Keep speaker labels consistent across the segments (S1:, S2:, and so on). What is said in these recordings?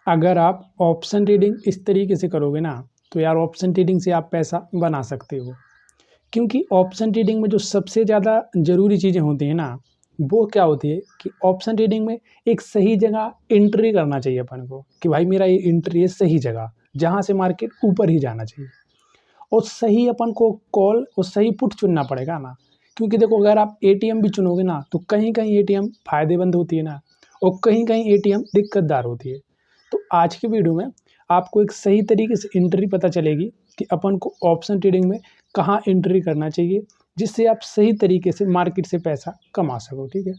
S1: अगर आप option trading इस तरीके से करोगे ना, तो यार ऑप्शन ट्रेडिंग से आप पैसा बना सकते हो। क्योंकि ऑप्शन ट्रेडिंग में जो सबसे ज़्यादा ज़रूरी चीज़ें होती हैं ना, वो क्या होती है कि ऑप्शन ट्रेडिंग में एक सही जगह एंट्री करना चाहिए अपन को, कि भाई मेरा ये एंट्री है सही जगह, जहाँ से मार्केट ऊपर ही जाना चाहिए। और सही अपन को कॉल और सही पुट चुनना पड़ेगा ना, क्योंकि देखो अगर आप एटीएम भी चुनोगे ना, तो कहीं-कहीं एटीएम फ़ायदेमंद होती है ना, और कहीं-कहीं एटीएम दिक्कतदार होती है। तो आज की वीडियो में आपको एक सही तरीके से एंट्री पता चलेगी कि अपन को ऑप्शन ट्रेडिंग में कहाँ एंट्री करना चाहिए, जिससे आप सही तरीके से मार्केट से पैसा कमा सको, ठीक है?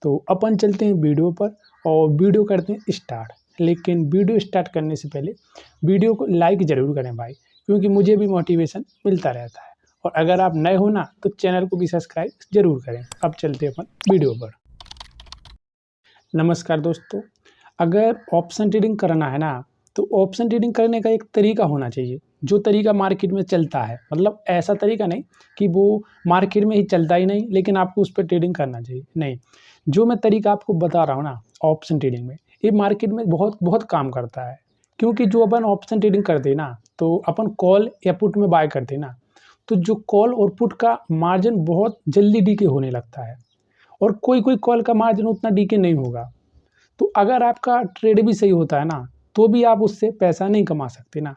S1: तो अपन चलते हैं वीडियो पर और वीडियो करते हैं स्टार्ट। लेकिन वीडियो स्टार्ट करने से पहले वीडियो को लाइक ज़रूर करें भाई, क्योंकि मुझे भी मोटिवेशन मिलता रहता है। और अगर आप नए हो ना, तो चैनल को भी सब्सक्राइब ज़रूर करें। अब चलते हैं अपन वीडियो पर। नमस्कार दोस्तों, अगर ऑप्शन ट्रेडिंग करना है ना, तो ऑप्शन ट्रेडिंग करने का एक तरीका होना चाहिए, जो तरीका मार्केट में चलता है। मतलब ऐसा तरीका नहीं कि वो मार्केट में ही चलता ही नहीं, लेकिन आपको उस पर ट्रेडिंग करना चाहिए, नहीं। जो मैं तरीका आपको बता रहा हूँ ना ऑप्शन ट्रेडिंग में, ये मार्केट में बहुत बहुत काम करता है। क्योंकि जो अपन ऑप्शन ट्रेडिंग करते हैं ना, तो अपन कॉल या पुट में बाय करते हैं ना, तो जो कॉल और पुट का मार्जिन बहुत जल्दी डीके होने लगता है, और कोई-कोई कॉल का मार्जिन उतना डीके नहीं होगा। तो अगर आपका ट्रेड भी सही होता है ना, तो भी आप उससे पैसा नहीं कमा सकते ना।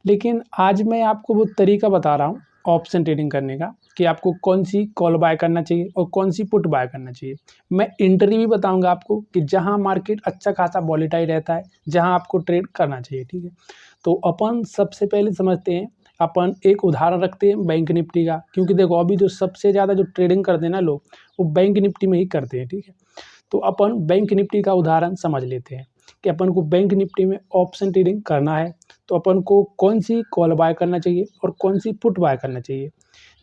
S1: लेकिन आज मैं आपको वो तरीका बता रहा हूँ ऑप्शन ट्रेडिंग करने का, कि आपको कौन-सी कॉल बाय करना चाहिए और कौन-सी पुट बाय करना चाहिए। मैं एंट्री भी बताऊँगा आपको कि जहाँ मार्केट अच्छा खासा वोलेटाइल रहता है, जहाँ आपको ट्रेड करना चाहिए, ठीक है? तो अपन सबसे पहले समझते हैं, अपन एक उदाहरण रखते हैं बैंक निफ्टी का, क्योंकि देखो अभी जो सबसे ज़्यादा जो ट्रेडिंग करते हैं ना लोग, वो बैंक निफ्टी में ही करते हैं, ठीक है? तो अपन बैंक निफ्टी का उदाहरण समझ लेते हैं कि अपन को बैंक निफ्टी में ऑप्शन ट्रेडिंग करना है, तो अपन को कौन सी कॉल बाय करना चाहिए और कौन सी पुट बाय करना चाहिए,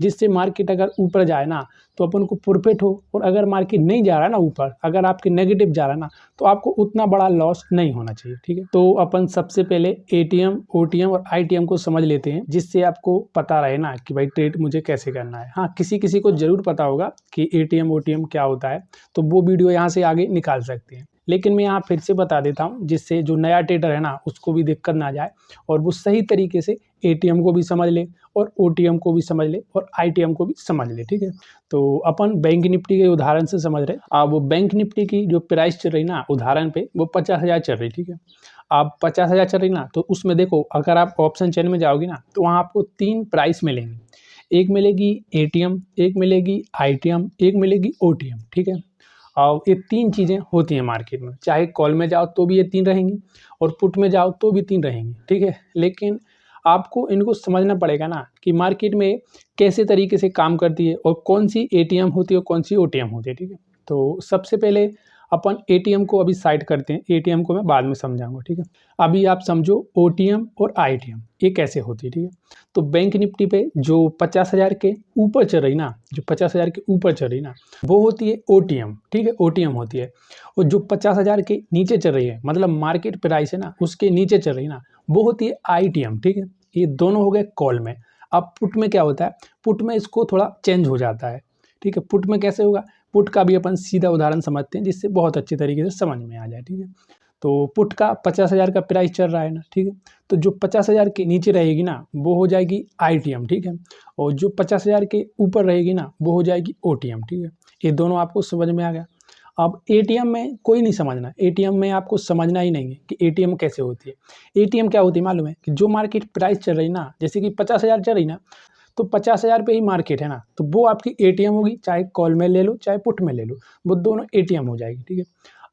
S1: जिससे मार्केट अगर ऊपर जाए ना, तो अपन को प्रॉफिट हो, और अगर मार्केट नहीं जा रहा है ना ऊपर, अगर आपके नेगेटिव जा रहा है ना, तो आपको उतना बड़ा लॉस नहीं होना चाहिए, ठीक है? तो अपन सबसे पहले एटीएम, ओटीएम और आईटीएम को समझ लेते हैं, जिससे आपको पता रहे ना कि भाई ट्रेड मुझे कैसे करना है। हाँ, किसी-किसी को ज़रूर पता होगा कि एटीएम, ओटीएम क्या होता है, तो वो वीडियो यहाँ से आगे निकाल सकते हैं। लेकिन मैं यहाँ फिर से बता देता हूँ, जिससे जो नया ट्रेडर है ना, उसको भी दिक्कत ना जाए, और वो सही तरीके से एटीएम को भी समझ ले, और ओटीएम को भी समझ ले, और आईटीएम को भी समझ ले, ठीक है? तो अपन बैंक निफ्टी के उदाहरण से समझ रहे हैं। अब वो बैंक निफ्टी की जो प्राइस चल रही ना उदाहरण पे, वो 50,000 चल रही, ठीक है? अब 50,000 चल रही ना, तो उसमें देखो अगर आप ऑप्शन चेन में जाओगे ना, तो वहाँ आपको 3 प्राइस मिलेंगी। एक मिलेगी एटीएम, एक मिलेगी आईटीएम, एक मिलेगी ओटीएम, ठीक है? और ये 3 चीज़ें होती हैं मार्केट में, चाहे कॉल में जाओ तो भी ये 3 रहेंगी, और पुट में जाओ तो भी 3 रहेंगी, ठीक है? लेकिन आपको इनको समझना पड़ेगा ना कि मार्केट में कैसे तरीके से काम करती है, और कौन-सी एटीएम होती है और कौन-सी ओटीएम होती है, ठीक है? तो सबसे पहले अपन एटीएम को अभी साइड करते हैं, एटीएम को मैं बाद में समझाऊँगा, ठीक है? अभी आप समझो ओटीएम और आईटीएम ये कैसे होती है, ठीक है? तो बैंक निफ्टी पे जो 50,000 के ऊपर चल रही ना, जो 50,000 के ऊपर चल रही ना, वो होती है ओटीएम, ठीक है? ओटीएम होती है। और जो 50,000 के नीचे चल रही है, मतलब मार्केट प्राइस है ना, उसके नीचे चल रही है ना, वो होती है आईटीएम, ठीक है? ये दोनों हो गए कॉल में। अब पुट में क्या होता है? पुट में इसको थोड़ा चेंज हो जाता है, ठीक है? पुट में कैसे होगा? पुट का भी अपन सीधा उदाहरण समझते हैं, जिससे बहुत अच्छी तरीके से समझ में आ जाए, ठीक है? तो पुट का 50,000 का प्राइस चल रहा है ना, ठीक है? तो जो 50,000 के नीचे रहेगी ना, वो हो जाएगी आईटीएम, ठीक है? और जो 50,000 के ऊपर रहेगी ना, वो हो जाएगी ओटीएम, ठीक है? ये दोनों आपको समझ में आ गया। अब एटीएम में कोई नहीं समझना, एटीएम में आपको समझना ही नहीं है कि एटीएम कैसे होती है। एटीएम क्या होती है मालूम है? कि जो मार्केट प्राइस चल रही ना, जैसे कि 50,000 चल रही ना, तो 50,000 पे ही मार्केट है ना, तो वो आपकी एटीएम होगी, चाहे कॉल में ले लो, चाहे पुट में ले लो, वो दोनों एटीएम हो जाएगी, ठीक है?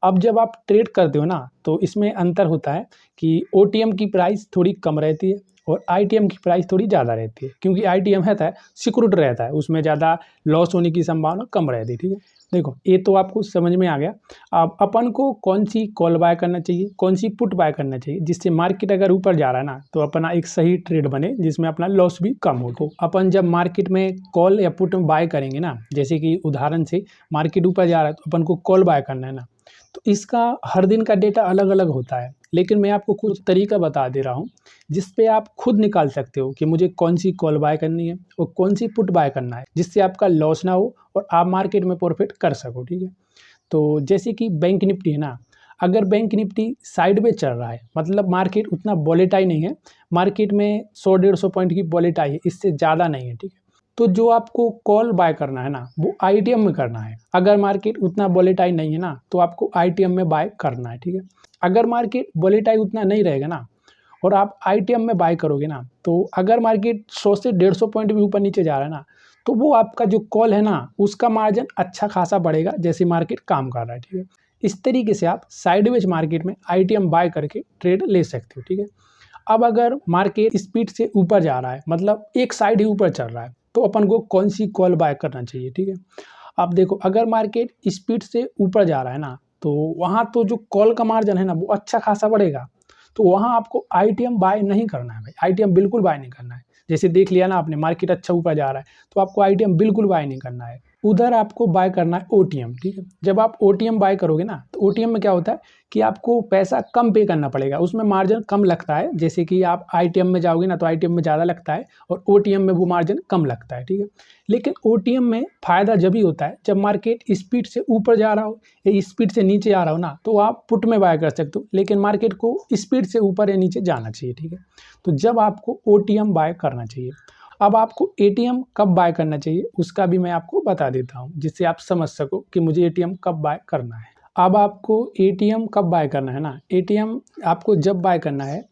S1: अब जब आप ट्रेड करते हो ना, तो इसमें अंतर होता है कि ओटीएम की प्राइस थोड़ी कम रहती है, और आईटीएम की प्राइस थोड़ी ज़्यादा रहती है, क्योंकि आईटीएम रहता है सिक्योर्ड रहता है, उसमें ज़्यादा लॉस होने की संभावना कम रहती है, ठीक है? देखो ये तो आपको समझ में आ गया। अब अपन को कौन सी कॉल बाय करना चाहिए, कौन सी पुट बाय करना चाहिए, जिससे मार्केट अगर ऊपर जा रहा है ना, तो अपना एक सही ट्रेड बने, जिसमें अपना लॉस भी कम हो। तो अपन जब मार्केट में कॉल या पुट बाय करेंगे ना, जैसे कि उदाहरण से मार्केट ऊपर जा रहा है, तो अपन को कॉल बाय करना है ना, तो इसका हर दिन का डेटा अलग-अलग होता है। लेकिन मैं आपको कुछ तरीका बता दे रहा हूँ, जिस पे आप खुद निकाल सकते हो कि मुझे कौन-सी कॉल बाय करनी है और कौन-सी पुट बाय करना है, जिससे आपका लॉस ना हो और आप मार्केट में प्रॉफिट कर सको, ठीक है? तो जैसे कि बैंक निफ्टी है ना, अगर बैंक निफ्टी साइडवेज चल रहा है, मतलब मार्केट उतना वोलेटाइल नहीं है, मार्केट में 100-150 पॉइंट की वोलेटाइल है, इससे ज़्यादा नहीं है, ठीक है। तो जो आपको कॉल बाय करना है ना, वो आईटीएम में करना है। अगर मार्केट उतना वोलेटाइल नहीं है ना, तो आपको आईटीएम में बाय करना है, ठीक है। अगर मार्केट वोलेटाइल उतना नहीं रहेगा ना और आप आईटीएम में बाय करोगे ना, तो अगर मार्केट 100 से 150 पॉइंट भी ऊपर नीचे जा रहा है ना, तो वो आपका जो कॉल है ना, उसका मार्जिन अच्छा खासा बढ़ेगा जैसे मार्केट काम कर रहा है, ठीक है। इस तरीके से आप साइडवेज मार्केट में आईटीएम बाय करके ट्रेड ले सकते हो, ठीक है। अब अगर मार्केट स्पीड से ऊपर जा रहा है, मतलब एक साइड ही ऊपर चल रहा है, तो अपन को कौन सी कॉल बाय करना चाहिए, ठीक है। अब देखो, अगर मार्केट स्पीड से ऊपर जा रहा है ना, तो वहाँ तो जो कॉल का मार्जिन है ना, वो अच्छा खासा बढ़ेगा, तो वहाँ आपको आईटीएम बाय नहीं करना है भाई, आईटीएम बिल्कुल बाय नहीं करना है। जैसे देख लिया ना आपने, मार्केट अच्छा ऊपर जा रहा है, तो आपको आईटीएम बिल्कुल बाय नहीं करना है। उधर आपको बाय करना है ओटीएम, ठीक है। जब आप ओटीएम बाय करोगे ना, तो ओटीएम में क्या होता है कि आपको पैसा कम पे करना पड़ेगा, उसमें मार्जिन कम लगता है। जैसे कि आप आईटीएम में जाओगे ना, तो आईटीएम में ज़्यादा लगता है और ओटीएम में वो मार्जिन कम लगता है, ठीक है। लेकिन ओटीएम में फ़ायदा जब ही होता है जब मार्केट स्पीड से ऊपर जा रहा हो या स्पीड से नीचे आ रहा हो ना, तो आप पुट में बाय कर सकते हो, लेकिन मार्केट को स्पीड से ऊपर या नीचे जाना चाहिए, ठीक है। तो जब आपको ओटीएम बाय करना चाहिए। अब आपको एटीएम कब बाय करना चाहिए, उसका भी मैं आपको बता देता हूँ, जिससे आप समझ सको कि मुझे एटीएम कब बाय करना है। अब आपको एटीएम कब बाय करना है ना, एटीएम आपको जब बाय करना है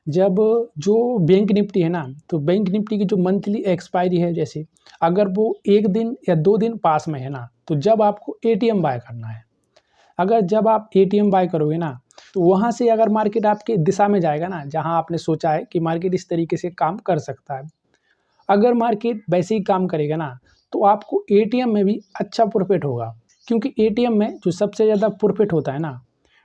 S1: जब जो बैंक निफ्टी है ना, तो बैंक निफ्टी की जो मंथली एक्सपायरी है, जैसे अगर वो 1 दिन या 2 दिन पास में है ना, तो जब आपको एटीएम बाय करना है। अगर जब आप एटीएम बाय करोगे ना, तो वहाँ से अगर मार्केट आपके दिशा में जाएगा ना, जहाँ आपने सोचा है कि मार्केट इस तरीके से काम कर सकता है, अगर मार्केट वैसे ही काम करेगा ना, तो आपको एटीएम में भी अच्छा प्रॉफिट होगा। क्योंकि एटीएम में जो सबसे ज़्यादा प्रॉफिट होता है ना,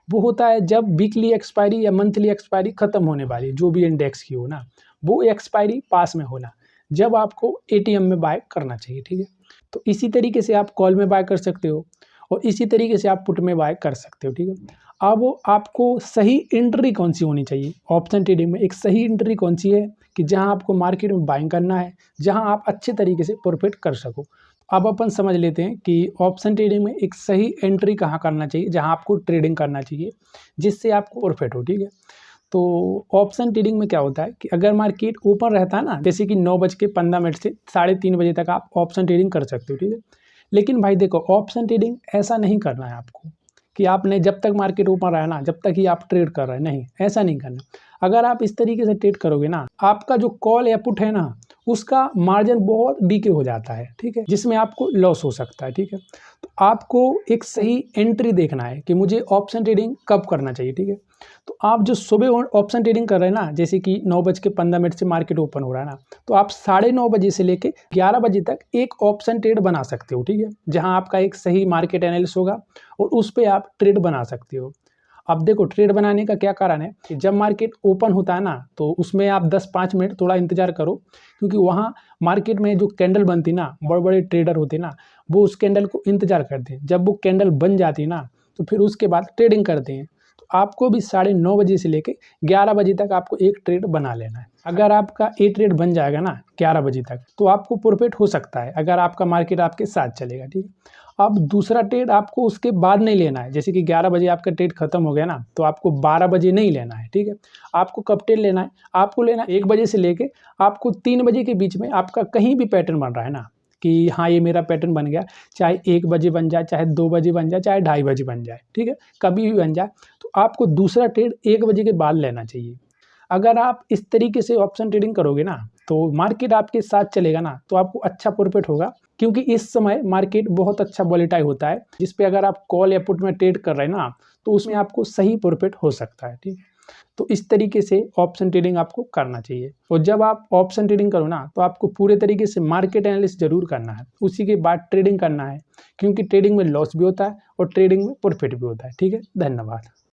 S1: वो होता है जब वीकली एक्सपायरी या मंथली एक्सपायरी ख़त्म होने वाली, जो भी इंडेक्स की हो ना, वो एक्सपायरी पास में होना, जब आपको एटीएम में बाय करना चाहिए, ठीक है। तो इसी तरीके से आप कॉल में बाय कर सकते हो और इसी तरीके से आप पुट में बाय कर सकते हो, ठीक है। अब आपको सही एंट्री कौन सी होनी चाहिए ऑप्शन ट्रेडिंग में, एक सही एंट्री कौन सी है कि जहां आपको मार्केट में बाइंग करना है, जहां आप अच्छे तरीके से प्रॉफिट कर सको। अब अपन समझ लेते हैं कि ऑप्शन ट्रेडिंग में एक सही एंट्री कहाँ करना चाहिए, जहां आपको ट्रेडिंग करना चाहिए जिससे आपको प्रॉफिट हो, ठीक है। तो ऑप्शन ट्रेडिंग में क्या होता है कि अगर मार्केट ओपन रहता है ना, जैसे कि 9:15 से 3:30 बजे तक आप ऑप्शन ट्रेडिंग कर सकते हो, ठीक है। लेकिन भाई देखो, ऑप्शन ट्रेडिंग ऐसा नहीं करना है आपको कि आपने जब तक मार्केट ओपन रहा ना, जब तक ही आप ट्रेड कर रहे हैं, नहीं, ऐसा नहीं करना। अगर आप इस तरीके से ट्रेड करोगे ना, आपका जो कॉल या पुट है ना, उसका मार्जिन बहुत डीके हो जाता है, ठीक है, जिसमें आपको लॉस हो सकता है, ठीक है। तो आपको एक सही एंट्री देखना है कि मुझे ऑप्शन ट्रेडिंग कब करना चाहिए, ठीक है। तो आप जो सुबह ऑप्शन ट्रेडिंग कर रहे हैं ना, जैसे कि 9:15 से मार्केट ओपन हो रहा है ना, तो आप 9:30 बजे से लेके 11 बजे तक एक ऑप्शन ट्रेड बना सकते हो, ठीक है, जहां आपका एक सही मार्केट एनालिसिस होगा और उस पर आप ट्रेड बना सकते हो। अब देखो, ट्रेड बनाने का क्या कारण है कि जब मार्केट ओपन होता है ना, तो उसमें आप 10-5 मिनट थोड़ा इंतजार करो, क्योंकि वहाँ मार्केट में जो कैंडल बनती ना, बड़े बड़े ट्रेडर होते ना, वो उस कैंडल को इंतजार करते हैं। जब वो कैंडल बन जाती ना, तो फिर उसके बाद ट्रेडिंग करते हैं। तो आपको भी 9:30 बजे से लेके 11 बजे तक आपको एक ट्रेड बना लेना है। अगर आपका ए ट्रेड बन जाएगा ना 11 बजे तक, तो आपको प्रॉफिट हो सकता है, अगर आपका मार्केट आपके साथ चलेगा, ठीक है। अब दूसरा ट्रेड आपको उसके बाद नहीं लेना है, जैसे कि 11 बजे आपका ट्रेड खत्म हो गया ना, तो आपको 12 बजे नहीं लेना है, ठीक है। आपको कब ट्रेड लेना है, आपको लेना 1 बजे से लेके आपको 3 बजे के बीच में। आपका कहीं भी पैटर्न बन रहा है ना कि हाँ, ये मेरा पैटर्न बन गया, चाहे 1 बजे बन जाए, चाहे 2 बजे बन जाए, चाहे 2:30 बजे बन जाए, ठीक है, कभी भी बन जाए, तो आपको दूसरा ट्रेड 1 बजे के बाद लेना चाहिए। अगर आप इस तरीके से ऑप्शन ट्रेडिंग करोगे ना, तो मार्केट आपके साथ चलेगा ना, तो आपको अच्छा प्रॉफिट होगा, क्योंकि इस समय मार्केट बहुत अच्छा वॉलेटाइल होता है, जिस पे अगर आप कॉल या पुट में ट्रेड कर रहे हैं ना, तो उसमें आपको सही प्रॉफिट हो सकता है, ठीक है। तो इस तरीके से ऑप्शन ट्रेडिंग आपको करना चाहिए। और जब आप ऑप्शन ट्रेडिंग करो ना, तो आपको पूरे तरीके से मार्केट एनालिसिस जरूर करना है, उसी के बाद ट्रेडिंग करना है, क्योंकि ट्रेडिंग में लॉस भी होता है और ट्रेडिंग में प्रॉफिट भी होता है, ठीक है। धन्यवाद।